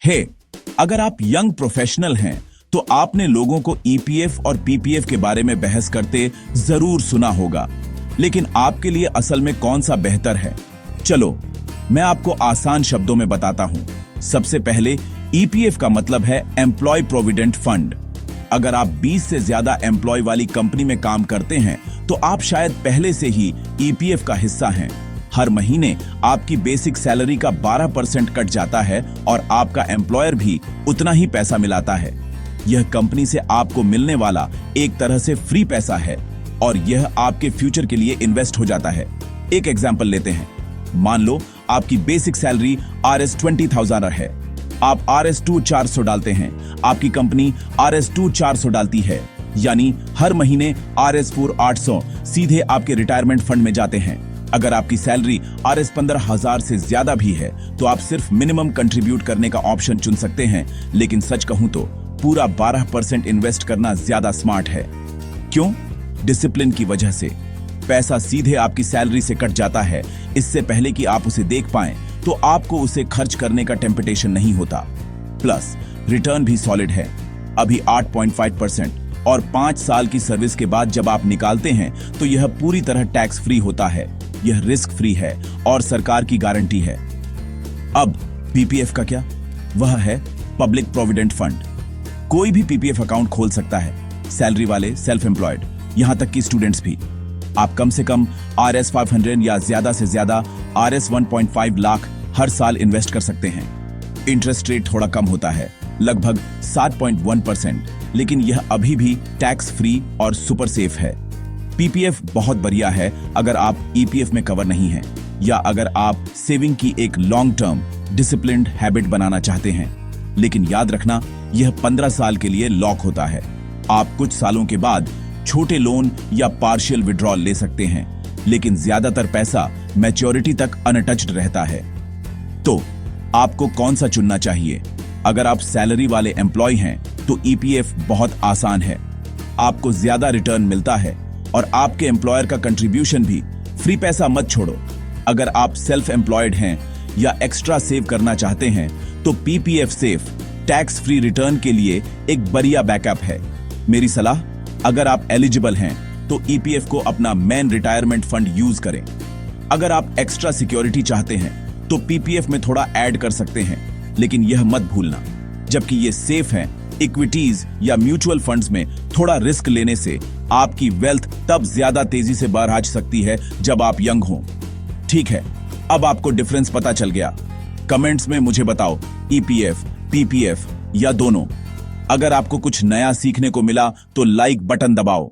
हे, अगर आप young professional हैं तो आपने लोगों को ईपीएफ और पीपीएफ के बारे में बहस करते जरूर सुना होगा, लेकिन आपके लिए असल में कौन सा बेहतर है? चलो मैं आपको आसान शब्दों में बताता हूं। सबसे पहले ईपीएफ का मतलब है एम्प्लॉय प्रोविडेंट फंड। अगर आप 20 से ज्यादा एम्प्लॉय वाली कंपनी में काम करते हैं तो आप शायद पहले से ही ईपीएफ का हिस्सा हैं। हर महीने आपकी बेसिक सैलरी का 12% कट जाता है और आपका एम्प्लॉयर भी उतना ही पैसा मिलाता है। यह कंपनी से आपको मिलने वाला एक तरह से फ्री पैसा है और यह आपके फ्यूचर के लिए इन्वेस्ट हो जाता है। एक एग्जांपल लेते हैं। मान लो आपकी बेसिक सैलरी RS20,000 है। आप RS2 400 डालते हैं, आपकी कंपनी RS2 400 डालती है, यानी हर महीने RS4 800 सीधे आपके रिटायरमेंट फंड में जाते हैं। अगर आपकी सैलरी RS15,000 से ज्यादा भी है तो आप सिर्फ मिनिमम कंट्रीब्यूट करने का ऑप्शन चुन सकते हैं, लेकिन सच कहूं तो पूरा 12% इन्वेस्ट करना ज्यादा स्मार्ट है। क्यों? डिसिप्लिन की वजह से। पैसा सीधे आपकी सैलरी से कट जाता है, इससे पहले कि आप उसे देख पाएं तो आपको उसे खर्च करने का टेम्पटेशन नहीं होता। प्लस रिटर्न भी सॉलिड है, अभी 8.5%, और 5 साल की सर्विस के बाद जब आप निकालते हैं तो यह पूरी तरह टैक्स फ्री होता है। यह रिस्क फ्री है और सरकार की गारंटी है। अब पीपीएफ का क्या? वह है पब्लिक प्रोविडेंट फंड। कोई भी पीपीएफ अकाउंट खोल सकता है, सैलरी वाले, सेल्फ एम्प्लॉयड, यहां तक कि स्टूडेंट्स भी। आप कम से कम RS500 या ज्यादा से ज्यादा RS1.5 लाख हर साल इन्वेस्ट कर सकते हैं। इंटरेस्ट रेट थोड़ा कम होता है, लगभग 7.1%, लेकिन यह अभी भी टैक्स फ्री और सुपर सेफ है। पीपीएफ बहुत बढ़िया है अगर आप ईपीएफ में कवर नहीं हैं, या अगर आप सेविंग की एक लॉन्ग टर्म डिसिप्लिन्ड हैबिट बनाना चाहते हैं। लेकिन याद रखना, यह 15 साल के लिए लॉक होता है। आप कुछ सालों के बाद छोटे लोन या पार्शियल विड्रॉल ले सकते हैं, लेकिन ज्यादातर पैसा मैच्योरिटी तक अनटच्ड रहता है। तो आपको कौन सा चुनना चाहिए? अगर आप सैलरी वाले एम्प्लॉय हैं तो ईपीएफ बहुत आसान है, आपको ज्यादा रिटर्न मिलता है और आपके एम्प्लॉयर का कंट्रीब्यूशन भी फ्री। पैसा मत छोड़ो। अगर आप सेल्फ एम्प्लॉयड हैं या एक्स्ट्रा सेव करना चाहते हैं तो PPF safe tax free return के लिए एक बढ़िया बैकअप है। मेरी सलाह, अगर आप एलिजिबल हैं तो ईपीएफ को अपना मेन रिटायरमेंट फंड यूज करें। अगर आप एक्स्ट्रा सिक्योरिटी चाहते हैं तो पीपीएफ में थोड़ा ऐड कर सकते हैं, लेकिन यह मत भूलना, जबकि ये सेफ है, इक्विटीज या म्यूचुअल फंड्स में थोड़ा रिस्क लेने से आपकी वेल्थ तब ज्यादा तेजी से बाहर आ सकती है जब आप यंग हो। ठीक है, अब आपको डिफरेंस पता चल गया। कमेंट्स में मुझे बताओ, ईपीएफ, पीपीएफ या दोनों। अगर आपको कुछ नया सीखने को मिला तो लाइक बटन दबाओ।